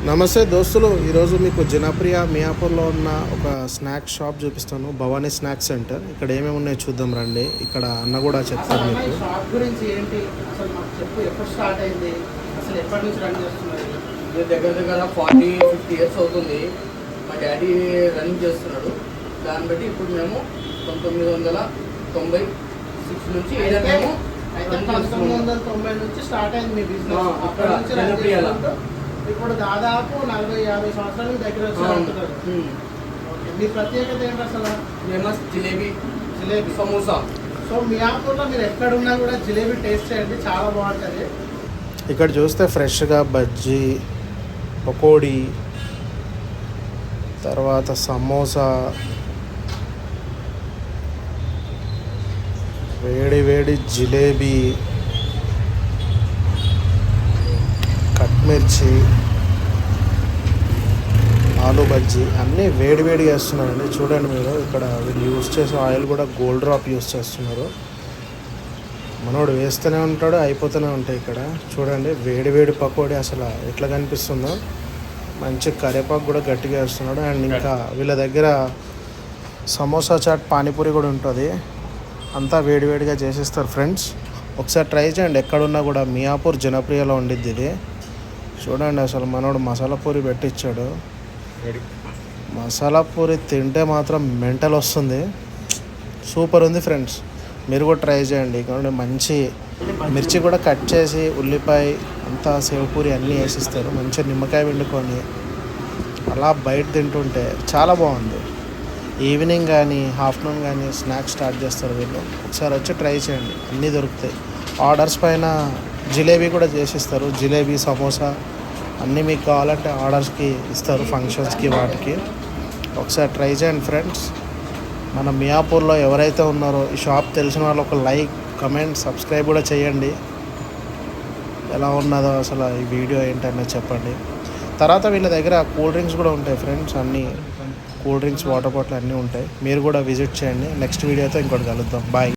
నమస్తే దోస్తులు, ఈరోజు మీకు జనప్రియ మియాపూర్లో ఉన్న ఒక స్నాక్స్ షాప్ చూపిస్తాను. Bhavani snacks centre. ఇక్కడ ఏమేమి ఉన్నాయో చూద్దాం రండి. ఇక్కడ అన్న కూడా చెప్తారు మీకు. షాప్ గురించి ఏంటి అసలు మాకు చెప్పు. ఎప్పుడు స్టార్ట్ అయింది, అసలు ఎప్పటి నుంచి రన్ చేస్తున్నారు? దగ్గర 40-50 ఇయర్స్ అవుతుంది. మా డాడీ రన్ చేస్తున్నాడు. దాన్ని బట్టి ఇప్పుడు మేము 1996 నుంచి మేము 1990 నుంచి స్టార్ట్ అయింది మీ బిజినెస్. అప్పటి నుంచి రన్ చేసుకుంటూ ఇప్పుడు దాదాపు 40-50 సంవత్సరాల దగ్గర వచ్చి ఉంటున్నారు. మీ ప్రత్యేకత ఏంటి అసలు? ఫేమస్ జిలేబీ సమోసా. సో మియాపూర్లో మీరు ఎక్కడున్నా కూడా జిలేబీ టేస్ట్ చేయండి, చాలా బాగుంటుంది. ఇక్కడ చూస్తే ఫ్రెష్గా బజ్జీ, పకోడీ, తర్వాత సమోసా, వేడి వేడి జిలేబీ, కట్మిర్చి, ఆలు బజ్జీ అన్నీ వేడివేడిగా వేస్తున్నారండి. చూడండి మీరు, ఇక్కడ వీళ్ళు యూజ్ చేసే ఆయిల్ కూడా గోల్డ్ డ్రాప్ యూజ్ చేస్తున్నారు. మనోడు వేస్తూనే ఉంటాడు, అయిపోతూనే ఉంటాయి. ఇక్కడ చూడండి వేడి పకోడీ అసలు ఎట్లా కనిపిస్తుందో. మంచి కరివేపాకు కూడా గట్టిగా వేస్తున్నాడు. అండ్ ఇంకా వీళ్ళ దగ్గర సమోసా చాట్, పానీపూరి కూడా ఉంటుంది. అంతా వేడివేడిగా చేసేస్తారు ఫ్రెండ్స్. ఒకసారి ట్రై చేయండి. ఎక్కడున్నా కూడా మియాపూర్ జనప్రియలో ఉండిద్ది ఇది. చూడండి అసలు మనోడు మసాలా పూరి పెట్టించాడు. మసాలా పూరి తింటే మాత్రం మెంటల్ వస్తుంది. సూపర్ ఉంది ఫ్రెండ్స్, మీరు కూడా ట్రై చేయండి. ఇక్కడ మంచి మిర్చి కూడా కట్ చేసి, ఉల్లిపాయ అంతా, సేవపూరి అన్నీ వేసిస్తారు. మంచిగా నిమ్మకాయ వండుకొని అలా బయట తింటుంటే చాలా బాగుంది. ఈవినింగ్ కానీ ఆఫ్టర్నూన్ కానీ స్నాక్స్ స్టార్ట్ చేస్తారు వీళ్ళు. ఒకసారి వచ్చి ట్రై చేయండి, అన్నీ దొరుకుతాయి. ఆర్డర్స్ పైన జిలేబీ కూడా చేసిస్తారు. జిలేబీ, సమోసా అన్నీ మీకు కావాలంటే ఆర్డర్స్కి ఇస్తారు, ఫంక్షన్స్కి వాటికి. ఒకసారి ట్రై చేయండి ఫ్రెండ్స్. మన మియాపూర్లో ఎవరైతే ఉన్నారో ఈ షాప్ తెలిసిన వాళ్ళు ఒక లైక్, కమెంట్, సబ్స్క్రైబ్ కూడా చేయండి. ఎలా ఉన్నదో అసలు ఈ వీడియో ఏంటనేది చెప్పండి. తర్వాత వీళ్ళ దగ్గర కూల్ డ్రింక్స్ కూడా ఉంటాయి ఫ్రెండ్స్. అన్నీ కూల్ డ్రింక్స్, వాటర్ బాటిల్ అన్నీ ఉంటాయి. మీరు కూడా విజిట్ చేయండి. నెక్స్ట్ వీడియోతో ఇంకోటి కలుద్దాం. బాయ్.